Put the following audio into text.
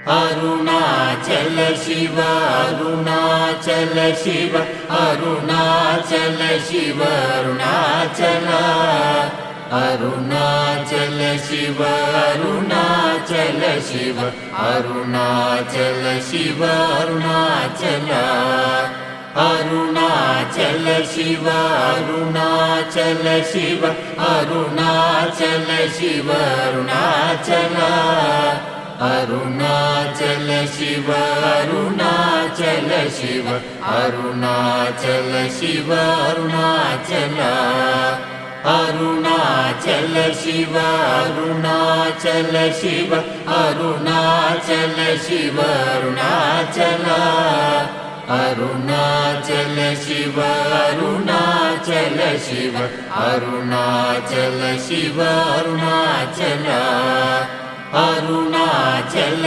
Arunachal Shiva Arunachal Shiva Arunachal Shiva Arunachal Arunachal Shiva Arunachal Shiva Arunachal Shiva Arunachal Arunachal Shiva Arunachal Shiva Arunachal Shiva Arunachal Arunachal Shiva Arunachal Shiva Arunachal Shiva Arunachal Arunachal Shiva Arunachal Shiva Arunachal Shiva Arunachal Arunachal Shiva Arunachal Shiva Arunachal Shiva Arunachal Arunachal